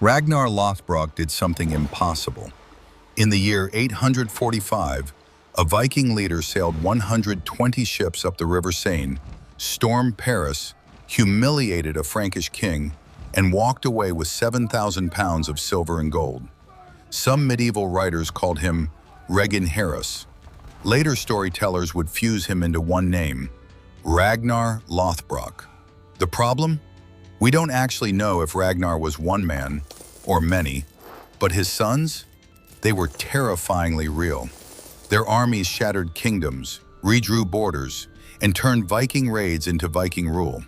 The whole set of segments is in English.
Ragnar Lothbrok did something impossible. In the year 845, a Viking leader sailed 120 ships up the River Seine, stormed Paris, humiliated a Frankish king, and walked away with 7,000 pounds of silver and gold. Some medieval writers called him Ragnar. Later storytellers would fuse him into one name, Ragnar Lothbrok. The problem? We don't actually know if Ragnar was one man or many, but his sons? They were terrifyingly real. Their armies shattered kingdoms, redrew borders, and turned Viking raids into Viking rule.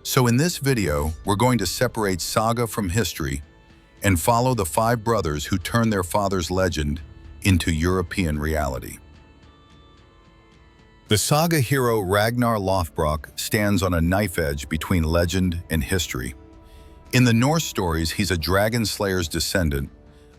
So in this video, we're going to separate saga from history and follow the 5 brothers who turned their father's legend into European reality. The saga hero Ragnar Lothbrok stands on a knife edge between legend and history. In the Norse stories, he's a dragon slayer's descendant,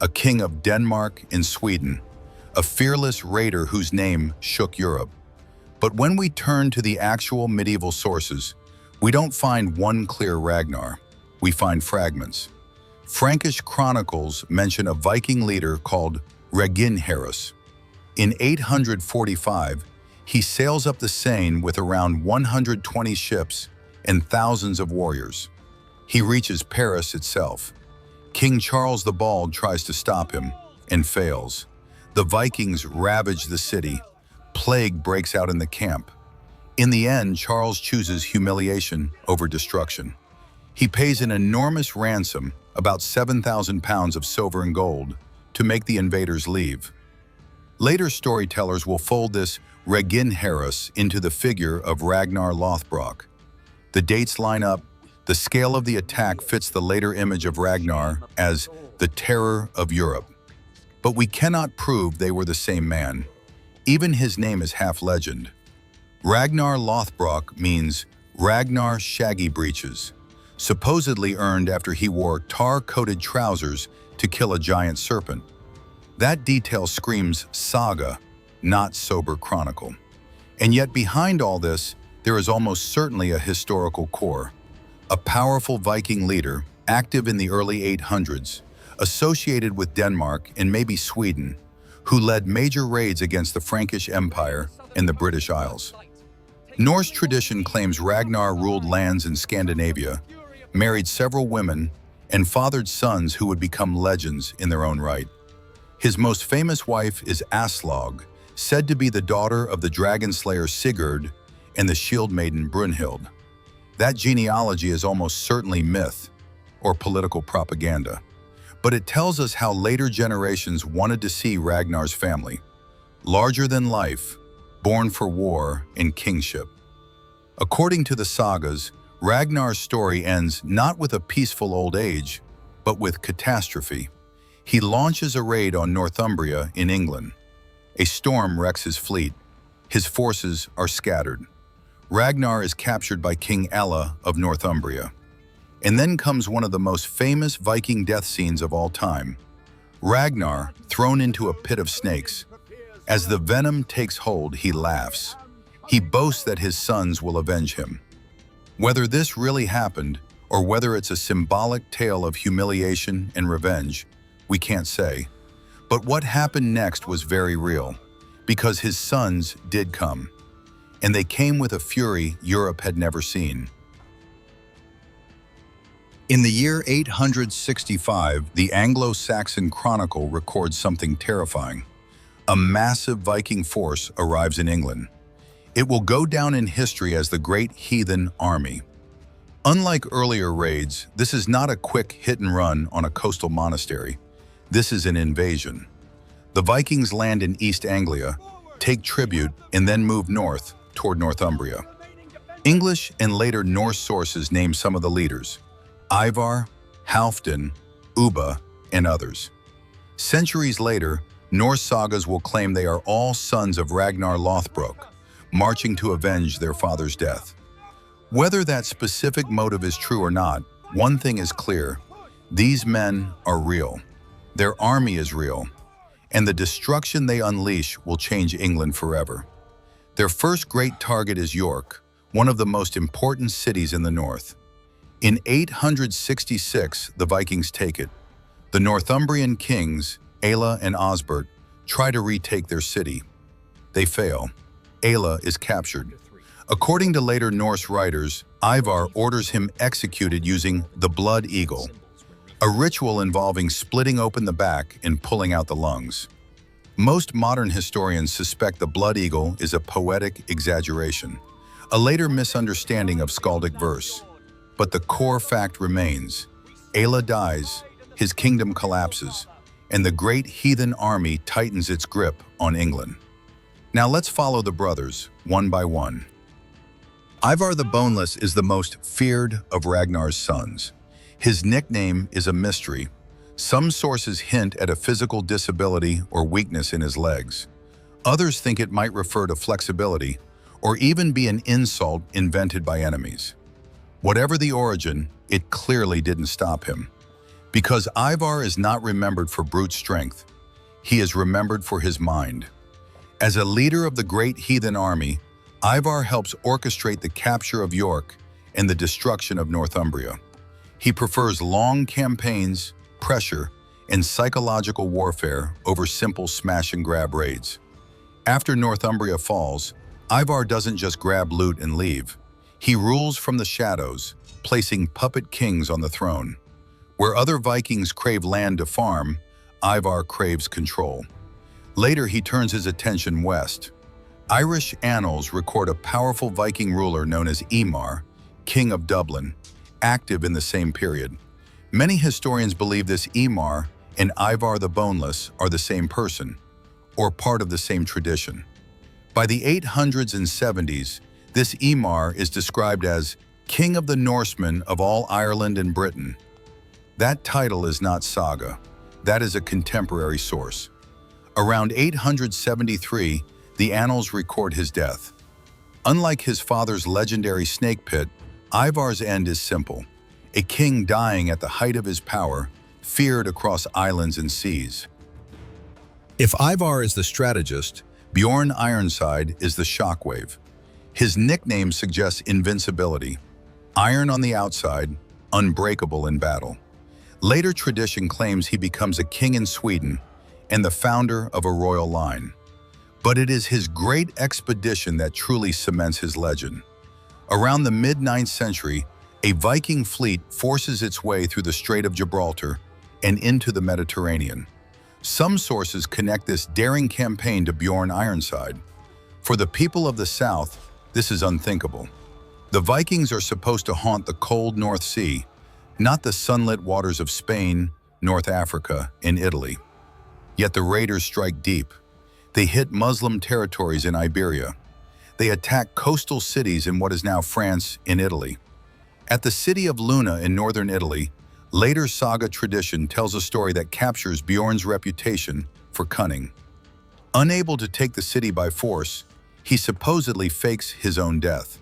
a king of Denmark and Sweden, a fearless raider whose name shook Europe. But when we turn to the actual medieval sources, we don't find one clear Ragnar. We find fragments. Frankish chronicles mention a Viking leader called Ragnar. In 845, he sails up the Seine with around 120 ships and thousands of warriors. He reaches Paris itself. King Charles the Bald tries to stop him and fails. The Vikings ravage the city. Plague breaks out in the camp. In the end, Charles chooses humiliation over destruction. He pays an enormous ransom, about 7,000 pounds of silver and gold, to make the invaders leave. Later storytellers will fold this Ragnar into the figure of Ragnar Lothbrok. The dates line up. The scale of the attack fits the later image of Ragnar as the terror of Europe. But we cannot prove they were the same man. Even his name is half legend. Ragnar Lothbrok means Ragnar Shaggy Breeches, supposedly earned after he wore tar-coated trousers to kill a giant serpent. That detail screams saga, not sober chronicle. And yet behind all this, there is almost certainly a historical core. A powerful Viking leader, active in the early 800s, associated with Denmark and maybe Sweden, who led major raids against the Frankish Empire and the British Isles. Norse tradition claims Ragnar ruled lands in Scandinavia, married several women, and fathered sons who would become legends in their own right. His most famous wife is Aslog, said to be the daughter of the dragon slayer Sigurd and the shield maiden Brunhild. That genealogy is almost certainly myth or political propaganda, but it tells us how later generations wanted to see Ragnar's family, larger than life, born for war and kingship. According to the sagas, Ragnar's story ends not with a peaceful old age, but with catastrophe. He launches a raid on Northumbria in England. A storm wrecks his fleet. His forces are scattered. Ragnar is captured by King Ella of Northumbria. And then comes one of the most famous Viking death scenes of all time. Ragnar thrown into a pit of snakes. As the venom takes hold, he laughs. He boasts that his sons will avenge him. Whether this really happened, or whether it's a symbolic tale of humiliation and revenge, we can't say. But what happened next was very real, because his sons did come. And they came with a fury Europe had never seen. In the year 865, the Anglo-Saxon Chronicle records something terrifying. A massive Viking force arrives in England. It will go down in history as the Great Heathen Army. Unlike earlier raids, this is not a quick hit and run on a coastal monastery. This is an invasion. The Vikings land in East Anglia, take tribute, and then move north toward Northumbria. English and later Norse sources name some of the leaders: Ivar, Halfdan, Ubba, and others. Centuries later, Norse sagas will claim they are all sons of Ragnar Lothbrok, marching to avenge their father's death. Whether that specific motive is true or not, one thing is clear: these men are real. Their army is real, and the destruction they unleash will change England forever. Their first great target is York, one of the most important cities in the north. In 866, the Vikings take it, The Northumbrian kings, Aelle and Osbert, try to retake their city. They fail. Aelle is captured. According to later Norse writers, Ivar orders him executed using the blood eagle, a ritual involving splitting open the back and pulling out the lungs. Most modern historians suspect the blood eagle is a poetic exaggeration, a later misunderstanding of skaldic verse. But the core fact remains. Aelle dies, his kingdom collapses, and the Great Heathen Army tightens its grip on England. Now let's follow the brothers, one by one. Ivar the Boneless is the most feared of Ragnar's sons. His nickname is a mystery. Some sources hint at a physical disability or weakness in his legs. Others think it might refer to flexibility, or even be an insult invented by enemies. Whatever the origin, it clearly didn't stop him. Because Ivar is not remembered for brute strength, he is remembered for his mind. As a leader of the Great Heathen Army, Ivar helps orchestrate the capture of York and the destruction of Northumbria. He prefers long campaigns, pressure, and psychological warfare over simple smash-and-grab raids. After Northumbria falls, Ivar doesn't just grab loot and leave. He rules from the shadows, placing puppet kings on the throne. Where other Vikings crave land to farm, Ivar craves control. Later, he turns his attention west. Irish annals record a powerful Viking ruler known as Ímar, king of Dublin, active in the same period. Many historians believe this Ímar and Ivar the Boneless are the same person, or part of the same tradition. By the 800s and 70s, this Ímar is described as King of the Norsemen of all Ireland and Britain. That title is not saga. That is a contemporary source. Around 873, the annals record his death. Unlike his father's legendary snake pit, Ivar's end is simple. A king dying at the height of his power, feared across islands and seas. If Ivar is the strategist, Bjorn Ironside is the shockwave. His nickname suggests invincibility. Iron on the outside, unbreakable in battle. Later tradition claims he becomes a king in Sweden and the founder of a royal line. But it is his great expedition that truly cements his legend. Around the mid-9th century, a Viking fleet forces its way through the Strait of Gibraltar and into the Mediterranean. Some sources connect this daring campaign to Bjorn Ironside. For the people of the South, this is unthinkable. The Vikings are supposed to haunt the cold North Sea, not the sunlit waters of Spain, North Africa, and Italy. Yet the raiders strike deep. They hit Muslim territories in Iberia. They attack coastal cities in what is now France and Italy. At the city of Luna in northern Italy, later saga tradition tells a story that captures Bjorn's reputation for cunning. Unable to take the city by force, he supposedly fakes his own death.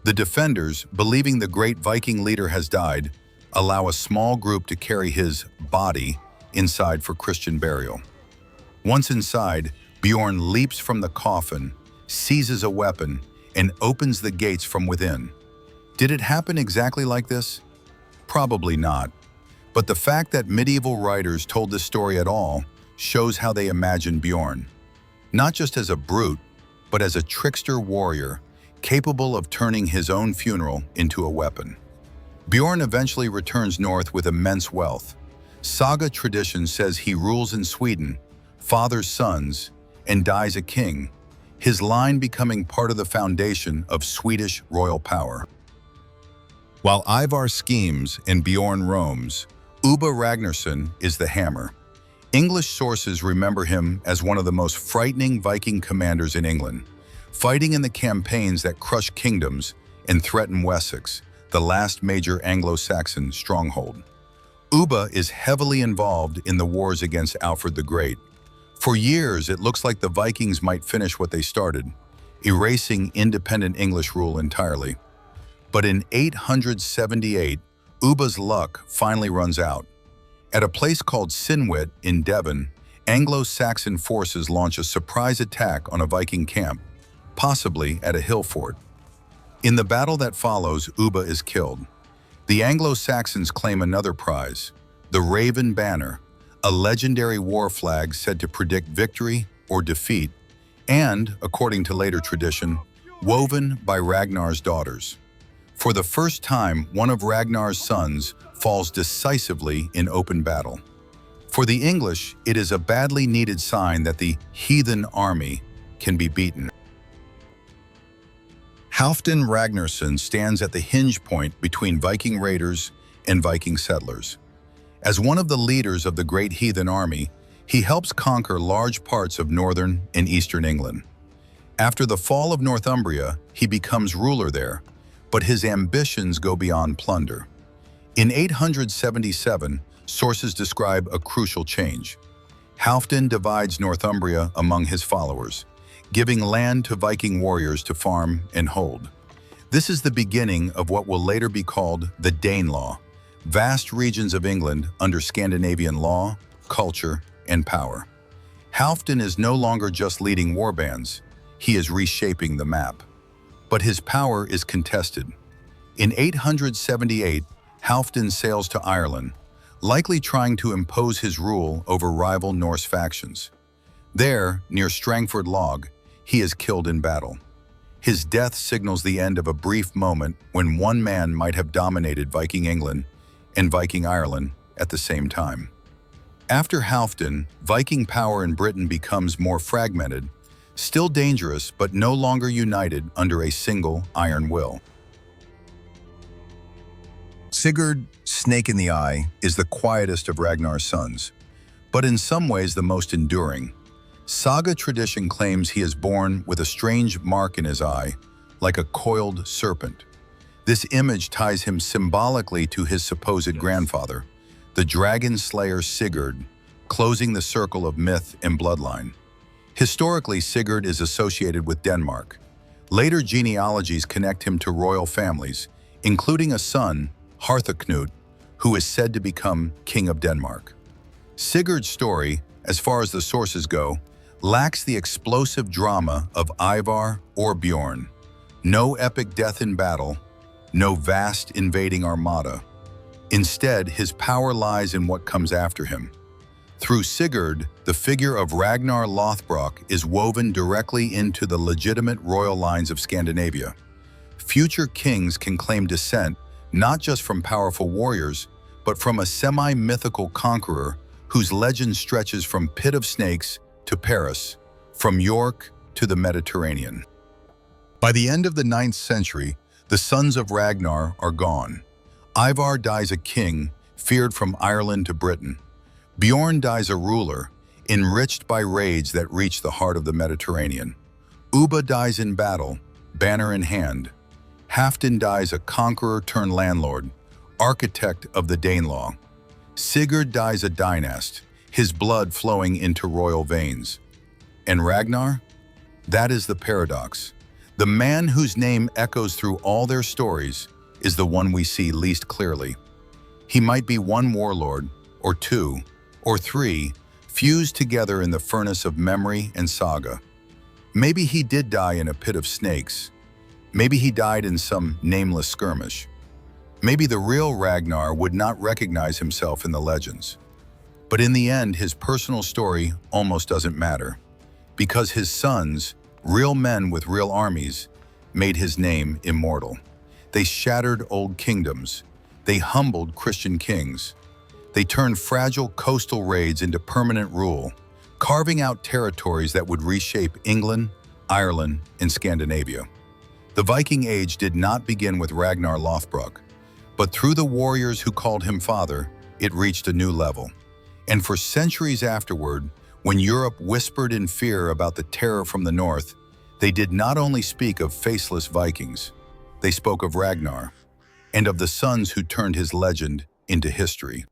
The defenders, believing the great Viking leader has died, allow a small group to carry his body inside for Christian burial. Once inside, Bjorn leaps from the coffin, seizes a weapon, and opens the gates from within. Did it happen exactly like this? Probably not. But the fact that medieval writers told this story at all shows how they imagined Bjorn. Not just as a brute, but as a trickster warrior, capable of turning his own funeral into a weapon. Bjorn eventually returns north with immense wealth. Saga tradition says he rules in Sweden, fathers sons, and dies a king, his line becoming part of the foundation of Swedish royal power. While Ivar schemes and Bjorn roams, Ubba Ragnarsson is the hammer. English sources remember him as one of the most frightening Viking commanders in England, fighting in the campaigns that crushed kingdoms and threatened Wessex, the last major Anglo-Saxon stronghold. Ubba is heavily involved in the wars against Alfred the Great. For years, it looks like the Vikings might finish what they started, erasing independent English rule entirely. But in 878, Ubba's luck finally runs out. At a place called Sinwit in Devon, Anglo-Saxon forces launch a surprise attack on a Viking camp, possibly at a hill fort. In the battle that follows, Ubba is killed. The Anglo-Saxons claim another prize, the Raven Banner, a legendary war flag said to predict victory or defeat, and, according to later tradition, woven by Ragnar's daughters. For the first time, one of Ragnar's sons falls decisively in open battle. For the English, it is a badly needed sign that the heathen army can be beaten. Halfdan Ragnarsson stands at the hinge point between Viking raiders and Viking settlers. As one of the leaders of the Great Heathen Army, he helps conquer large parts of northern and eastern England. After the fall of Northumbria, he becomes ruler there, but his ambitions go beyond plunder. In 877, sources describe a crucial change. Halfdan divides Northumbria among his followers, giving land to Viking warriors to farm and hold. This is the beginning of what will later be called the Danelaw, vast regions of England under Scandinavian law, culture, and power. Halfdan is no longer just leading warbands, he is reshaping the map. But his power is contested. In 878, Halfdan sails to Ireland, likely trying to impose his rule over rival Norse factions. There, near Strangford Lough, he is killed in battle. His death signals the end of a brief moment when one man might have dominated Viking England and Viking Ireland at the same time. After Halfdan, Viking power in Britain becomes more fragmented, still dangerous but no longer united under a single iron will. Sigurd Snake-in-the-Eye is the quietest of Ragnar's sons, but in some ways the most enduring. Saga tradition claims he is born with a strange mark in his eye, like a coiled serpent. This image ties him symbolically to his supposed grandfather, the dragon slayer Sigurd, closing the circle of myth and bloodline. Historically, Sigurd is associated with Denmark. Later genealogies connect him to royal families, including a son, Harthacnut, who is said to become King of Denmark. Sigurd's story, as far as the sources go, lacks the explosive drama of Ivar or Bjorn. No epic death in battle, no vast invading armada. Instead, his power lies in what comes after him. Through Sigurd, the figure of Ragnar Lothbrok is woven directly into the legitimate royal lines of Scandinavia. Future kings can claim descent not just from powerful warriors, but from a semi-mythical conqueror whose legend stretches from Pit of Snakes to Paris, from York to the Mediterranean. By the end of the 9th century, the sons of Ragnar are gone. Ivar dies a king, feared from Ireland to Britain. Bjorn dies a ruler, enriched by raids that reach the heart of the Mediterranean. Ubba dies in battle, banner in hand. Halfdan dies a conqueror turned landlord, architect of the Danelaw. Sigurd dies a dynast, his blood flowing into royal veins. And Ragnar? That is the paradox. The man whose name echoes through all their stories is the one we see least clearly. He might be one warlord, or two, or three, fused together in the furnace of memory and saga. Maybe he did die in a pit of snakes. Maybe he died in some nameless skirmish. Maybe the real Ragnar would not recognize himself in the legends. But in the end, his personal story almost doesn't matter, because his sons, real men with real armies, made his name immortal. They shattered old kingdoms. They humbled Christian kings. They turned fragile coastal raids into permanent rule, carving out territories that would reshape England, Ireland, and Scandinavia. The Viking Age did not begin with Ragnar Lothbrok, but through the warriors who called him father, it reached a new level. And for centuries afterward, when Europe whispered in fear about the terror from the north, they did not only speak of faceless Vikings, they spoke of Ragnar, and of the sons who turned his legend into history.